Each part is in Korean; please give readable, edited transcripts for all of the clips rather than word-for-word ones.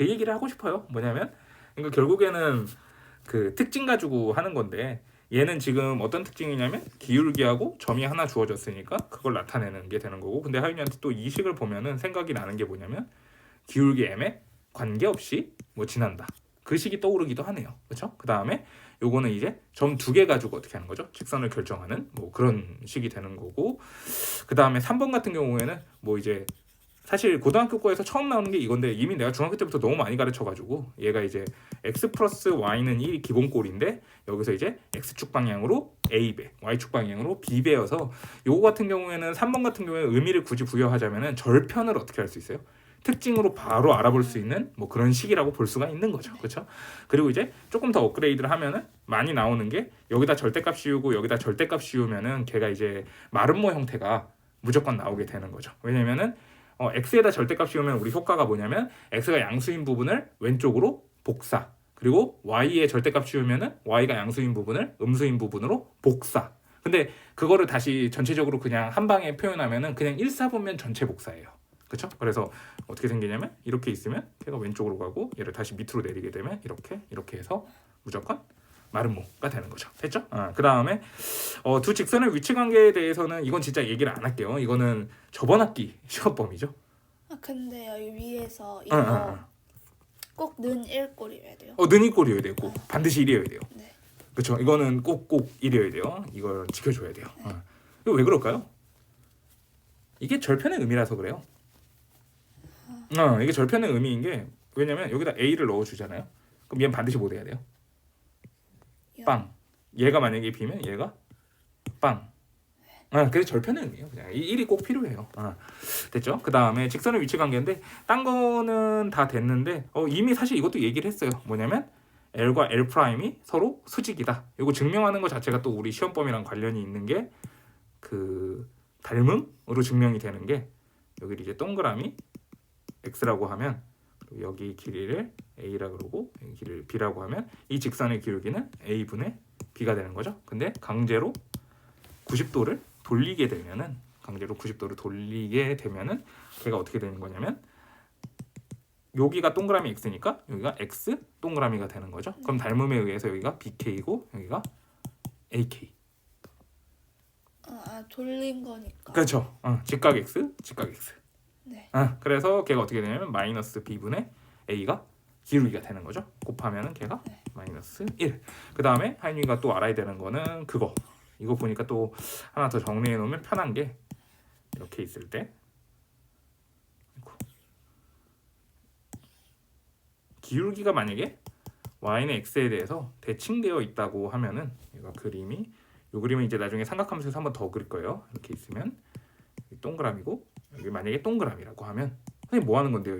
그 얘기를 하고 싶어요. 뭐냐면 그러니까 결국에는 그 특징 가지고 하는 건데 얘는 지금 어떤 특징이냐면 기울기하고 점이 하나 주어졌으니까 그걸 나타내는 게 되는 거고 근데 하윤이한테 또 이 식을 보면은 생각이 나는 게 뭐냐면 기울기 m에 관계없이 뭐 지난다. 그 식이 떠오르기도 하네요. 그렇죠? 그 다음에 요거는 이제 점 두 개 가지고 어떻게 하는 거죠? 직선을 결정하는 뭐 그런 식이 되는 거고 그 다음에 3번 같은 경우에는 뭐 이제 사실 고등학교 거에서 처음 나오는 게 이건데 이미 내가 중학교 때부터 너무 많이 가르쳐가지고 얘가 이제 x 플러스 y는 1이 기본꼴인데 여기서 이제 x축 방향으로 a배, y축 방향으로 b배여서 요거 같은 경우에는 3번 같은 경우에 의미를 굳이 부여하자면은 절편을 어떻게 할 수 있어요? 특징으로 바로 알아볼 수 있는 뭐 그런 식이라고 볼 수가 있는 거죠. 그렇죠? 그리고 이제 조금 더 업그레이드를 하면은 많이 나오는 게 여기다 절대값 씌우고 여기다 절대값 씌우면은 걔가 이제 마름모 형태가 무조건 나오게 되는 거죠. 왜냐면은 x에다 절대값 씌우면 우리 효과가 뭐냐면 x가 양수인 부분을 왼쪽으로 복사 그리고 y에 절대값 씌우면은 y가 양수인 부분을 음수인 부분으로 복사 근데 그거를 다시 전체적으로 그냥 한 방에 표현하면은 그냥 1사분면 전체 복사예요. 그렇죠? 그래서 어떻게 생기냐면 이렇게 있으면 걔가 왼쪽으로 가고 얘를 다시 밑으로 내리게 되면 이렇게 해서 무조건 마름모가 되는 거죠. 됐죠? 그 다음에 두 직선의 위치 관계에 대해서는 이건 진짜 얘기를 안 할게요. 이거는 저번 학기 시험범위죠. 근데 여기 위에서 어, 이거 꼭 는 1꼴이어야 돼요. 는이 꼴이어야 되고 반드시 1이어야 돼요. 네. 그렇죠? 이거는 꼭 1이어야 돼요. 이걸 지켜줘야 돼요. 이거 왜 그럴까요? 이게 절편의 의미라서 그래요. 이게 절편의 의미인 게 왜냐면 여기다 a를 넣어주잖아요. 그럼 얘는 반드시 뭐 돼야 돼요? 빵. 얘가 만약에 b면 얘가 빵. 그래서 절편의 의미예요. 그냥 이 1이 꼭 필요해요. 됐죠? 그 다음에 직선의 위치 관계인데 딴 거는 다 됐는데 이미 사실 이것도 얘기를 했어요. 뭐냐면 L과 L'이 서로 수직이다. 이거 증명하는 것 자체가 또 우리 시험범위랑 관련이 있는 게 그 닮음으로 증명이 되는 게 여기를 이제 동그라미 X라고 하면 여기 길이를 A라 그러고 여기 길이를 B라고 하면 이 직선의 기울기는 A분의 B가 되는 거죠. 근데 강제로 90도를 돌리게 되면은 걔가 어떻게 되는 거냐면 여기가 동그라미 x니까 여기가 x 동그라미가 되는 거죠. 그럼 닮음에 의해서 여기가 bk고 여기가 ak. 돌린 거니까. 그렇죠. 직각 x, 직각 x. 네. 그래서 걔가 어떻게 되냐면 마이너스 b분의 a가 기울기가 되는 거죠. 곱하면은 걔가 마이너스 1. 그 다음에 하인이가 또 알아야 되는 거는 그거. 이거 보니까 또 하나 더 정리해 놓으면 편한 게 이렇게 있을 때 기울기가 만약에 y는 x에 대해서 대칭되어 있다고 하면은 이거 그림이 이 그림은 이제 나중에 삼각함수에서 한번 더 그릴 거예요. 이렇게 있으면 동그라미고 여기 만약에 동그라미라고 하면 선생님 뭐 하는 건데요?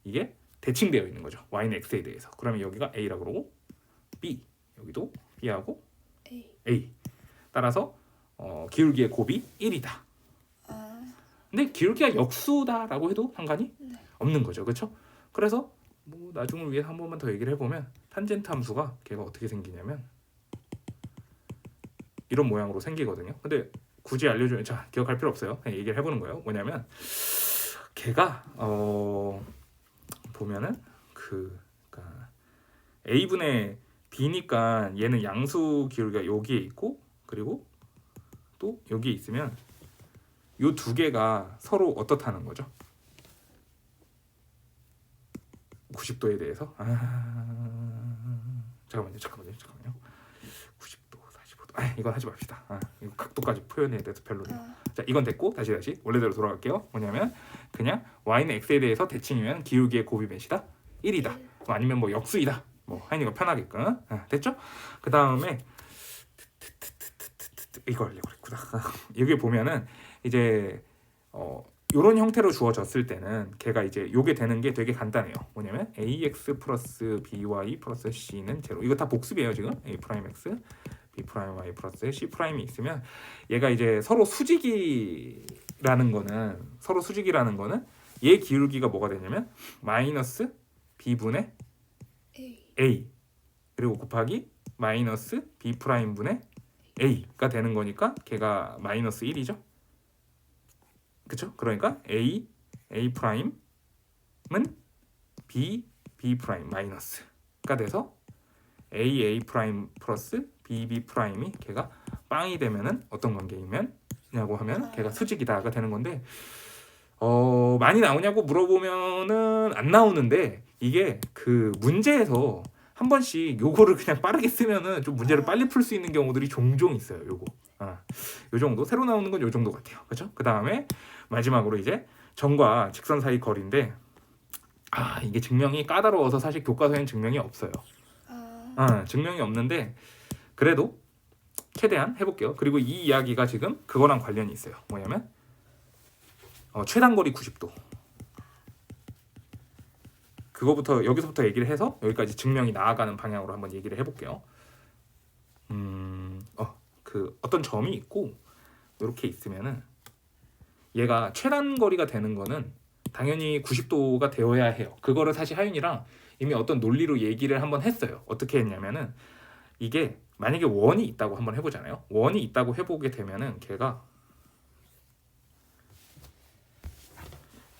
이게 대칭되어 있는 거죠. y는 x에 대해서. 그러면 여기가 a라고 그러고 b 여기도 b하고 a. 따라서 기울기의 곱이 1이다. 근데 기울기가 역수다라고 해도 상관이 없는 거죠. 그렇죠? 그래서 뭐 나중을 위해 한 번만 더 얘기를 해보면 탄젠트 함수가 걔가 어떻게 생기냐면 이런 모양으로 생기거든요. 근데 굳이 알려주면 자 기억할 필요 없어요. 그냥 얘기를 해보는 거예요. 뭐냐면 걔가 보면은 그러니까 a분의 b니까 얘는 양수 기울기가 여기에 있고 그리고 또 여기에 있으면 요 두 개가 서로 어떻다는 거죠? 90도에 대해서 잠깐만요. 90도, 45도. 이건 하지 맙시다. 이거 각도까지 표현해야 돼서 별로네요. 자, 이건 됐고 다시 원래대로 돌아갈게요. 뭐냐면 그냥 y는 x에 대해서 대칭이면 기울기의 곱이 몇이다? 1이다. 아니면 뭐 역수이다. 뭐 하이니가 편하게끔. 됐죠? 그 다음에 이거 하려고 그랬구나. 여기 보면은 이제 이런 형태로 주어졌을 때는 걔가 이제 요게 되는 게 되게 간단해요. 뭐냐면 ax 플러스 by 플러스 c는 제로. 이거 다 복습이에요 지금. a 프라임 x, b 프라임 y 플러스 c 프라임이 있으면 얘가 이제 서로 수직이라는 거는 얘 기울기가 뭐가 되냐면 마이너스 b분의 a 그리고 곱하기 마이너스 b 프라임 분의 a가 되는 거니까 걔가 마이너스 1이죠. 그쵸? 그러니까 a 프라임은 b b 프라임 마이너스가 돼서 a 프라임 플러스 b 프라임이 걔가 빵이 되면은 어떤 관계이면냐고 하면 걔가 수직이다가 되는 건데 많이 나오냐고 물어보면은 안 나오는데 이게 그 문제에서 한 번씩 요거를 그냥 빠르게 쓰면은 좀 문제를 빨리 풀 수 있는 경우들이 종종 있어요. 요거 요 정도 새로 나오는 건 요 정도 같아요. 그렇죠? 그 다음에 마지막으로 이제 점과 직선 사이 거리인데 이게 증명이 까다로워서 사실 교과서에는 증명이 없어요. 증명이 없는데 그래도 최대한 해볼게요. 그리고 이 이야기가 지금 그거랑 관련이 있어요. 뭐냐면 최단거리 90도 그거부터 여기서부터 얘기를 해서 여기까지 증명이 나아가는 방향으로 한번 얘기를 해볼게요. 그 어떤 점이 있고 이렇게 있으면은 얘가 최단거리가 되는 거는 당연히 90도가 되어야 해요. 그거를 사실 하윤이랑 이미 어떤 논리로 얘기를 한번 했어요. 어떻게 했냐면은 이게 만약에 원이 있다고 한번 해보잖아요. 원이 있다고 해보게 되면은 걔가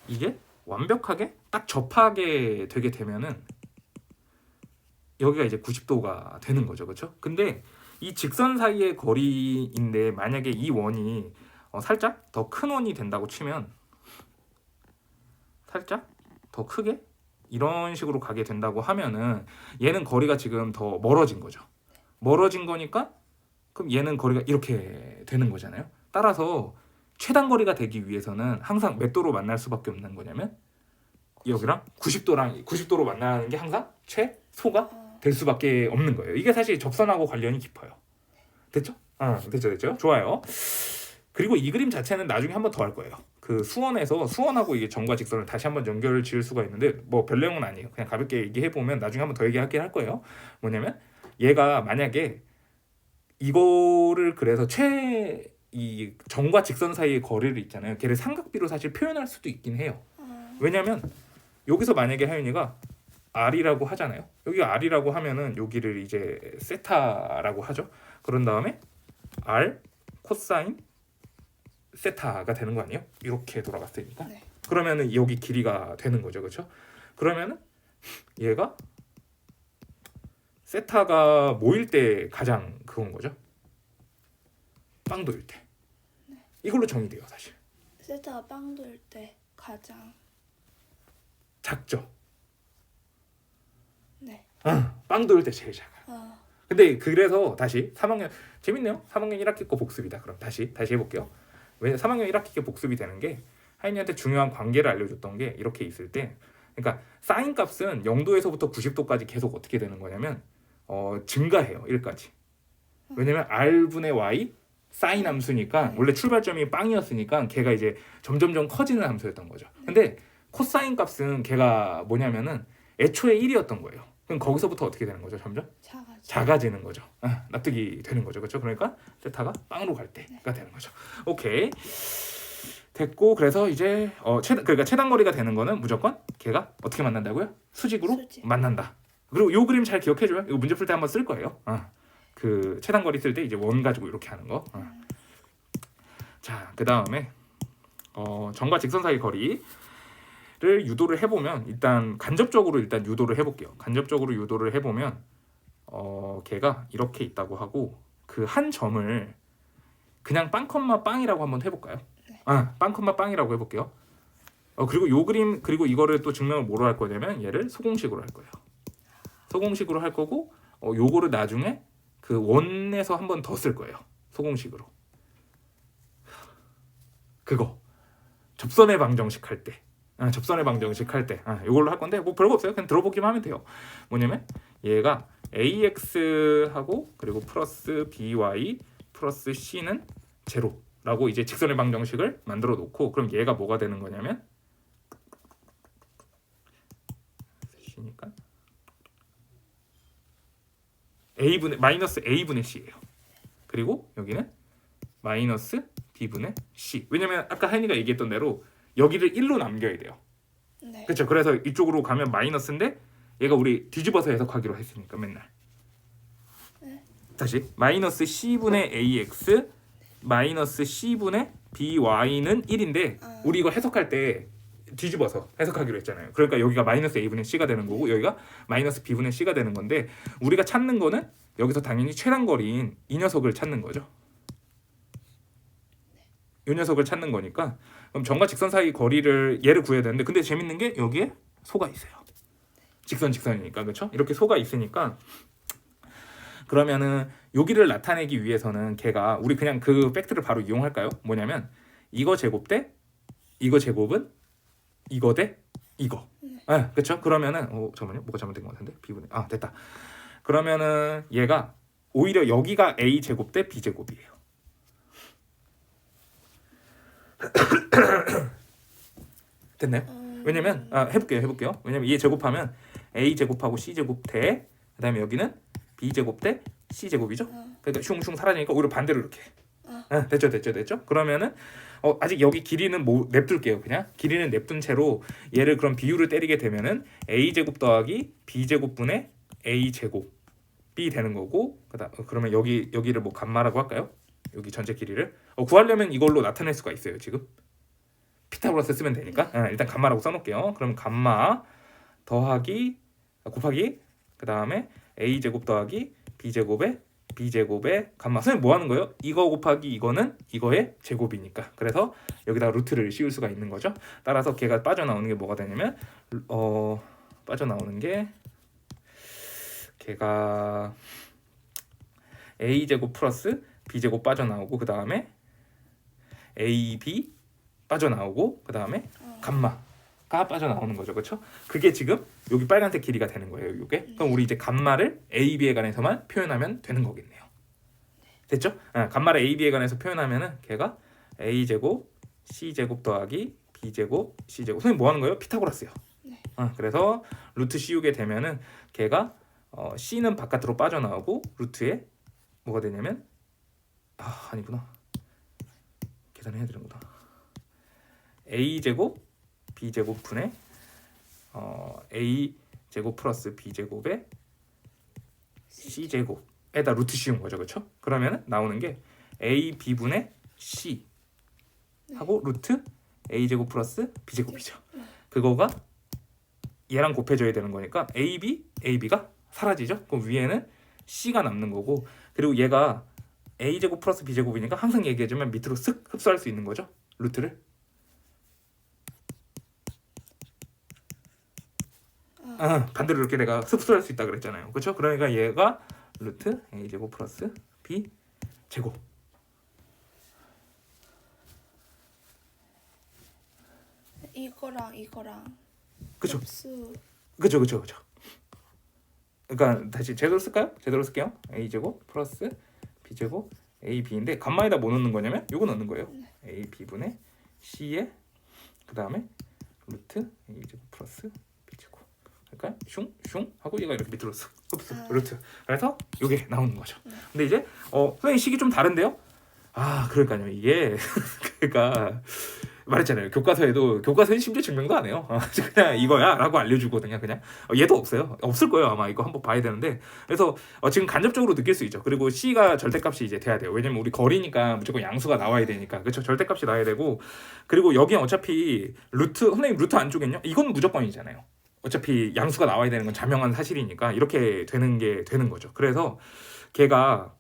이게 완벽하게 딱 접하게 되게 되면은 여기가 이제 90도가 되는 거죠. 그렇죠? 근데 이 직선 사이의 거리인데 만약에 이 원이 살짝 더 큰 원이 된다고 치면 살짝 더 크게 이런 식으로 가게 된다고 하면은 얘는 거리가 지금 더 멀어진 거죠. 멀어진 거니까 그럼 얘는 거리가 이렇게 되는 거잖아요. 따라서 최단거리가 되기 위해서는 항상 몇 도로 만날 수밖에 없는 거냐면 여기랑 90도로 만나는 게 항상 최소가 될 수밖에 없는 거예요. 이게 사실 접선하고 관련이 깊어요. 됐죠? 됐죠. 좋아요. 그리고 이 그림 자체는 나중에 한 번 더 할 거예요. 그 수원하고 이게 점과 직선을 다시 한번 연결을 지을 수가 있는데 뭐 별 내용은 아니에요. 그냥 가볍게 얘기해 보면 나중에 한 번 더 얘기하긴 할 거예요. 뭐냐면 얘가 만약에 이거를 그래서 이 점과 직선 사이의 거리를 있잖아요. 걔를 삼각비로 사실 표현할 수도 있긴 해요. 왜냐면 여기서 만약에 하윤이가 R이라고 하잖아요. 여기가 R이라고 하면은 여기를 이제 세타라고 하죠. 그런 다음에 R 코사인 세타가 되는 거 아니에요? 이렇게 돌아갔으니까. 네. 그러면은 여기 길이가 되는 거죠. 그렇죠? 그러면은 얘가 세타가 모일 때 가장 그건 거죠. 빵 도일 때. 이걸로 정의돼요, 사실. 세타가 빵 돌 때 가장 작죠. 네. 빵 도일 때 제일 작아. 근데 그래서 다시 3학년 재밌네요. 3학년 1학기 거 복습이다. 그럼 다시 해볼게요. 왜 3학년 1학기 게 복습이 되는 게 하인이한테 중요한 관계를 알려줬던 게 이렇게 있을 때, 그러니까 사인 값은 0도에서부터 90도까지 계속 어떻게 되는 거냐면 증가해요. 1까지. 왜냐면 r분의 y 사인 함수니까 원래 출발점이 빵이었으니까 걔가 이제 점점점 커지는 함수였던 거죠. 근데 코사인 값은 걔가 뭐냐면은 애초에 1이었던 거예요. 그럼 거기서부터 어떻게 되는 거죠? 점점 작아지는 거죠. 납득이 되는 거죠. 그렇죠? 그러니까 세타가 빵으로 갈 때가 되는 거죠. 오케이. 됐고 그래서 이제 그러니까 최단거리가 되는 거는 무조건 걔가 어떻게 만난다고요? 수직으로 만난다. 그리고 요 그림 잘 기억해 줘요. 이거 문제 풀 때 한번 쓸 거예요. 그 최단거리 쓸 때 이제 원 가지고 이렇게 하는 거. 자, 그다음에 점과 직선 사이 거리를 유도를 해보면 일단 간접적으로 유도를 해볼게요. 간접적으로 유도를 해보면 걔가 이렇게 있다고 하고 그 한 점을 그냥 빵 컴마 빵이라고 한번 해볼까요? 빵 컴마 빵이라고 해볼게요. 그리고 요 그림 그리고 이거를 또 증명을 뭐로 할 거냐면 얘를 소공식으로 할 거예요. 소공식으로 할 거고 요거를 나중에 그 원에서 한 번 더 쓸 거예요. 소공식으로. 그거 접선의 방정식 할 때. 접선의 방정식 할 때 이걸로 할 건데 뭐 별거 없어요. 그냥 들어보기만 하면 돼요. 뭐냐면 얘가 ax하고 그리고 플러스 by 플러스 c는 제로라고 이제 직선의 방정식을 만들어 놓고 그럼 얘가 뭐가 되는 거냐면 c니까 마이너스 a분의 c예요. 그리고 여기는 마이너스 b분의 c. 왜냐면 아까 하인이가 얘기했던 대로 여기를 1로 남겨야 돼요. 네. 그렇죠. 그래서 이쪽으로 가면 마이너스인데 얘가 우리 뒤집어서 해석하기로 했으니까 맨날. 다시 마이너스 c분의 ax 마이너스 c분의 by는 1인데 우리 이거 해석할 때 뒤집어서 해석하기로 했잖아요. 그러니까 여기가 마이너스 a분의 c가 되는 거고 여기가 마이너스 b분의 c가 되는 건데 우리가 찾는 거는 여기서 당연히 최단거리인 이 녀석을 찾는 거죠. 이 녀석을 찾는 거니까 그럼 점과 직선 사이 거리를 얘를 구해야 되는데 근데 재밌는 게 여기에 소가 있어요. 직선이니까 그렇죠? 이렇게 소가 있으니까 그러면은 여기를 나타내기 위해서는 걔가 우리 그냥 그 팩트를 바로 이용할까요? 뭐냐면 이거 제곱 대 이거 제곱은 이거 대 이거. 네, 그렇죠? 그러면은 잠깐만요. 뭐가 잘못된 것 같은데 b분의 됐다. 그러면은 얘가 오히려 여기가 a 제곱 대 b 제곱이에요. 됐나요? 왜냐면 해볼게요. 왜냐면 얘 제곱하면 a 제곱하고 c 제곱 대 그다음에 여기는 b 제곱 대 c 제곱이죠. 그러니까 슝슝 사라지니까 오히려 반대로 이렇게. 됐죠. 그러면은 아직 여기 길이는 뭐 냅둘게요. 그냥 길이는 냅둔 채로 얘를 그럼 비율을 때리게 되면은 a 제곱 더하기 b 제곱분의 a 제곱이 되는 거고 그러면 여기를 뭐 감마라고 할까요? 여기 전체 길이를 구하려면 이걸로 나타낼 수가 있어요. 지금 피타고라스 쓰면 되니까 일단 감마라고 써놓을게요. 그럼 감마 더하기 곱하기 그 다음에 a 제곱 더하기 b 제곱에 감마. 선생님 뭐 하는 거예요? 이거 곱하기 이거는 이거의 제곱이니까. 그래서 여기다가 루트를 씌울 수가 있는 거죠. 따라서 걔가 빠져나오는 게 뭐가 되냐면 빠져나오는 게 걔가 a 제곱 플러스 b 제곱 빠져나오고 그 다음에 ab 빠져나오고 그 다음에 감마가 빠져나오는 거죠. 그렇죠? 그게 지금 여기 빨간색 길이가 되는 거예요. 이게. 그럼 우리 이제 감마를 AB에 관해서만 표현하면 되는 거겠네요. 됐죠? 감마를 AB에 관해서 표현하면은 걔가 A 제곱 C 제곱 더하기 B 제곱 C 제곱. 선생님 뭐 하는 거예요? 피타고라스요. 네. 그래서 루트 씌우게 되면은 걔가 C는 바깥으로 빠져나오고 루트에 뭐가 되냐면 아니구나. 계산해야 되는구나. A 제곱 B 제곱 분의 A 제곱 플러스 B 제곱에 C 제곱에다 루트 씌운 거죠, 그렇죠? 그러면 나오는 게 A B분의 C 하고 루트 A 제곱 플러스 B 제곱이죠. 그거가 얘랑 곱해져야 되는 거니까 AB가 사라지죠. 그럼 위에는 C가 남는 거고 그리고 얘가 A 제곱 플러스 B 제곱이니까 항상 얘기해주면 밑으로 쓱 흡수할 수 있는 거죠, 루트를. 반대로 이렇게 내가 흡수할 수 있다 그랬잖아요. 그렇죠? 그러니까 얘가 루트 a 제곱 플러스 b 제곱. 이거랑 그렇죠. 흡수. 그렇죠. 그러니까 다시 제대로 쓸까요? 제대로 쓸게요. a 제곱 플러스 b 제곱 a b인데 감마에다 뭐 넣는 거냐면 이거 넣는 거예요. a b분의 c에 그 다음에 루트 a 제곱 플러스 b 제곱. 그러니까 슝 하고 얘가 이렇게 밑으로 쓱 흡수 루트. 그래서 이게 나오는 거죠. 근데 이제 선생님 식이 좀 다른데요? 그러니까요. 이게 그러니까 말했잖아요. 교과서에 심지어 증명도 안 해요. 그냥 이거야라고 알려주고 그냥 얘도 없을 거예요. 아마 이거 한번 봐야 되는데 그래서 지금 간접적으로 느낄 수 있죠. 그리고 C가 절대값이 이제 돼야 돼요. 왜냐면 우리 거리니까 무조건 양수가 나와야 되니까 그렇죠. 절대값이 나와야 되고 그리고 여기 어차피 선생님 루트 안쪽엔요. 이건 무조건이잖아요. 어차피 양수가 나와야 되는 건 자명한 사실이니까 이렇게 되는 거죠. 그래서 걔가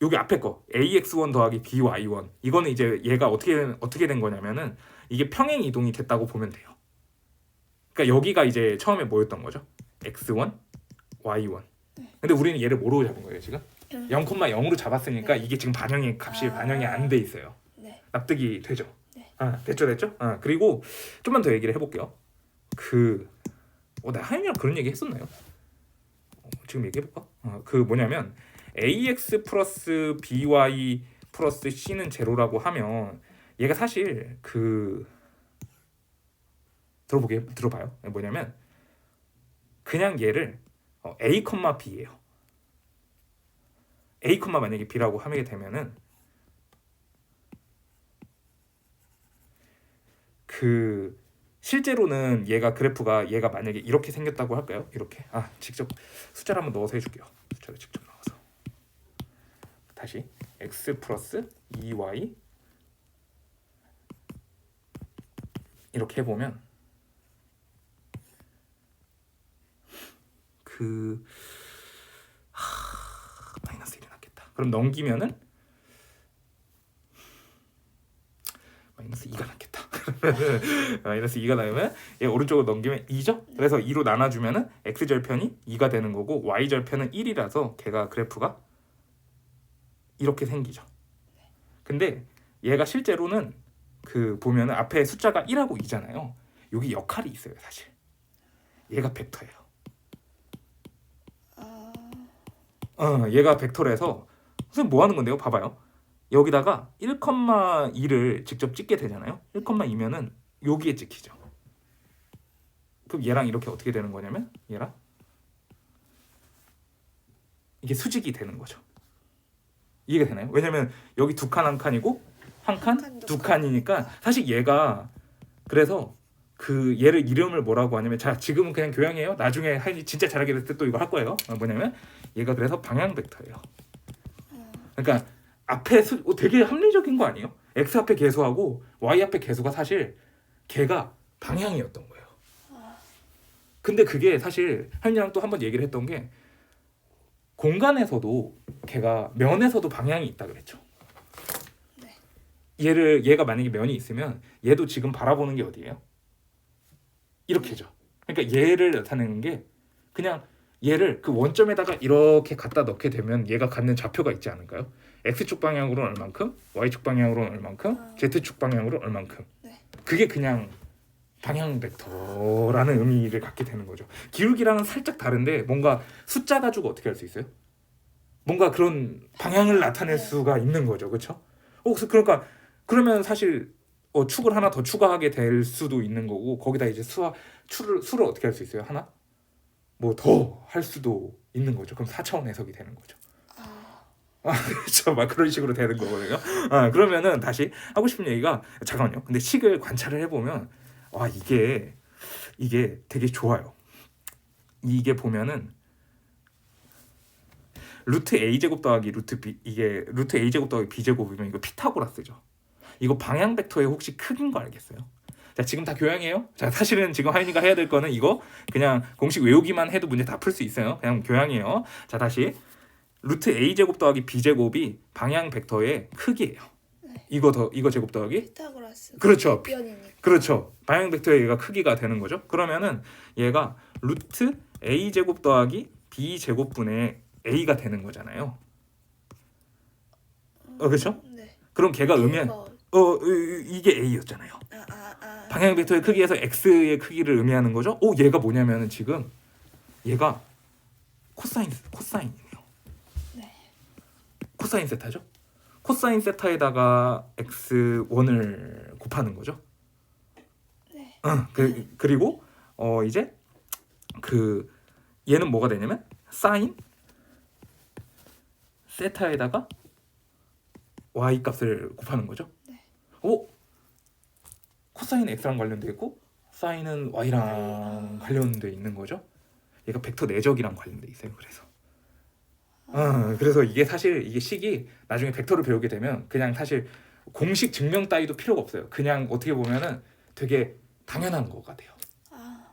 여기 앞에 거 ax1 더하기 by1 이거는 이제 얘가 어떻게 된 거냐면은 이게 평행 이동이 됐다고 보면 돼요. 그러니까 여기가 이제 처음에 뭐였던 거죠? x1, y1. 근데 우리는 얘를 뭐로 잡은 거예요 지금? 0,0으로 잡았으니까 이게 지금 값이 반영이 안 돼 있어요. 네. 납득이 되죠? 네. 됐죠? 그리고 좀만 더 얘기를 해볼게요. 나 하연이랑 그런 얘기 했었나요? 지금 얘기해볼까? 뭐냐면 ax 플러스 by 플러스 c는 제로라고 하면 얘가 사실 들어봐요. 뭐냐면 그냥 얘를 a, b예요. a, 만약에 b라고 하게 되면은 실제로는 그래프가 얘가 만약에 이렇게 생겼다고 할까요? 이렇게 직접 숫자를 한번 넣어서 해줄게요. 숫자를 직접 넣어서 다시 x 플러스 2y 이렇게 해보면 마이너스 1이 낫겠다. 그럼 넘기면은 마이너스 2가 낫겠다. 마이너스 2가 나오면 얘 오른쪽으로 넘기면 2죠? 그래서 2로 나눠주면은 x절편이 2가 되는 거고 y절편은 1이라서 걔가 그래프가 이렇게 생기죠. 근데 얘가 실제로는 보면은 앞에 숫자가 1하고 2잖아요. 여기 역할이 있어요, 사실. 얘가 벡터예요. 얘가 벡터라서 선생님 뭐 하는 건데요? 봐봐요. 여기다가 1,2를 직접 찍게 되잖아요. 1,2면은 여기에 찍히죠. 그럼 얘랑 이렇게 어떻게 되는 거냐면 얘랑 이게 수직이 되는 거죠. 이해가 되나요? 왜냐면 여기 두 칸 한 칸이고 한 칸 두 칸이니까 사실 얘가 그래서 얘를 이름을 뭐라고 하냐면 자 지금은 그냥 교양이에요. 나중에 하인이 진짜 잘하게 될 때 또 이거 할 거예요. 뭐냐면 얘가 그래서 방향 벡터예요. 그러니까 앞에 되게 합리적인 거 아니에요? x 앞에 계수하고 y 앞에 계수가 사실 걔가 방향이었던 거예요. 근데 그게 사실 하인이랑 또 한번 얘기를 했던 게 공간에서도 걔가 면에서도 방향이 있다 그랬죠. 얘가 만약에 면이 있으면 얘도 지금 바라보는 게 어디예요? 이렇게죠. 그러니까 얘를 나타내는 게 그냥 얘를 그 원점에다가 이렇게 갖다 넣게 되면 얘가 갖는 좌표가 있지 않을까요? x축 방향으로는 얼만큼, y축 방향으로는 얼만큼, z축 방향으로는 얼만큼. 그게 그냥 방향 벡터라는 의미를 갖게 되는 거죠. 기울기랑은 살짝 다른데 뭔가 숫자 가지고 어떻게 할 수 있어요? 뭔가 그런 방향을 나타낼 수가 있는 거죠. 그렇죠? 그러니까 그러면 사실 축을 하나 더 추가하게 될 수도 있는 거고 거기다 이제 수를 어떻게 할 수 있어요? 하나? 뭐 더 할 수도 있는 거죠. 그럼 4차원 해석이 되는 거죠. 그렇죠. 막 그런 식으로 되는 거거든요. 그러면은 다시 하고 싶은 얘기가 잠깐만요. 근데 식을 관찰을 해보면 이게 되게 좋아요. 이게 보면은 루트 a 제곱 더하기 루트 b 이게 루트 a 제곱 더하기 b 제곱이면 이거 피타고라스죠. 이거 방향 벡터의 혹시 크기인 거 알겠어요? 자 지금 다 교양이에요. 자 사실은 지금 하인이가 해야 될 거는 이거 그냥 공식 외우기만 해도 문제 다 풀 수 있어요. 그냥 교양이에요. 자 다시 루트 a 제곱 더하기 b 제곱이 방향 벡터의 크기예요. 이거 제곱 더하기 피타고라스. 그렇죠. 변이니까. 그렇죠. 방향 벡터의 얘가 크기가 되는 거죠. 그러면은 얘가 루트 a 제곱 더하기 b 제곱분의 a가 되는 거잖아요. 그렇죠? 네. 그럼 걔가 의미한 이게 a였잖아요. 방향 벡터의 크기에서 x의 크기를 의미하는 거죠. 얘가 뭐냐면은 지금 얘가 코사인이네요. 네. 코사인 세타죠. 코사인 세타에다가 x1을 곱하는 거죠. 네. 그리고 이제 얘는 뭐가 되냐면 사인 세타에다가 y 값을 곱하는 거죠. 네. 코사인은 x랑 관련돼 있고 사인은 y랑 관련돼 있는 거죠. 얘가 벡터 내적이랑 관련돼 있어요. 그래서 이게 사실 이게 식이 나중에 벡터를 배우게 되면 그냥 사실 공식 증명 따위도 필요가 없어요. 그냥 어떻게 보면은 되게 당연한 거가 돼요.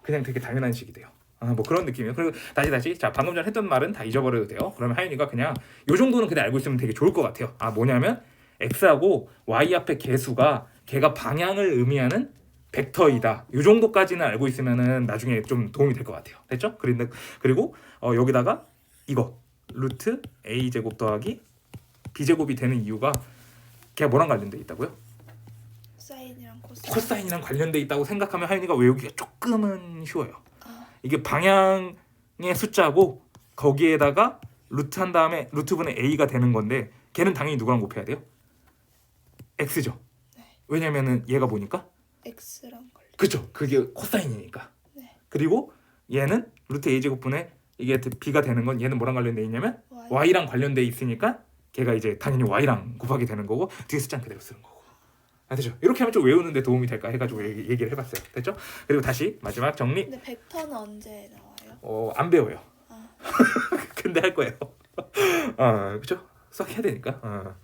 그냥 되게 당연한 식이 돼요. 뭐 그런 느낌이에요. 그리고 다시 자 방금 전 했던 말은 다 잊어버려도 돼요. 그러면 하윤이가 그냥 요 정도는 그냥 알고 있으면 되게 좋을 것 같아요. 뭐냐면 x하고 y 앞에 개수가 걔가 방향을 의미하는 벡터이다. 요 정도까지는 알고 있으면은 나중에 좀 도움이 될 것 같아요. 됐죠? 그리고 여기다가 이거 루트 a 제곱 더하기 b 제곱이 되는 이유가 걔가 뭐랑 관련돼 있다고요? 사인이랑 코사인이랑 관련돼 있다고 생각하면 하윤이가 외우기가 조금은 쉬워요. 이게 방향의 숫자고 거기에다가 루트 한 다음에 루트분의 a가 되는 건데 걔는 당연히 누구랑 곱해야 돼요? x죠. 왜냐면은 얘가 뭐니까? x랑 관련. 그렇죠. 그게 코사인이니까. 네. 그리고 얘는 루트 a 제곱분의 이게 b가 되는 건 얘는 뭐랑 관련돼 있냐면 y. y랑 관련돼 있으니까 걔가 이제 당연히 y랑 곱하기 되는 거고 뒤에 숫자는 그대로 쓰는 거고. 됐죠? 이렇게 하면 좀 외우는데 도움이 될까 해가지고 얘기를 해봤어요. 됐죠? 그리고 다시 마지막 정리. 근데 벡터는 언제 나와요? 안 배워요. 근데 할 거예요. 그렇죠? 수학해야 되니까.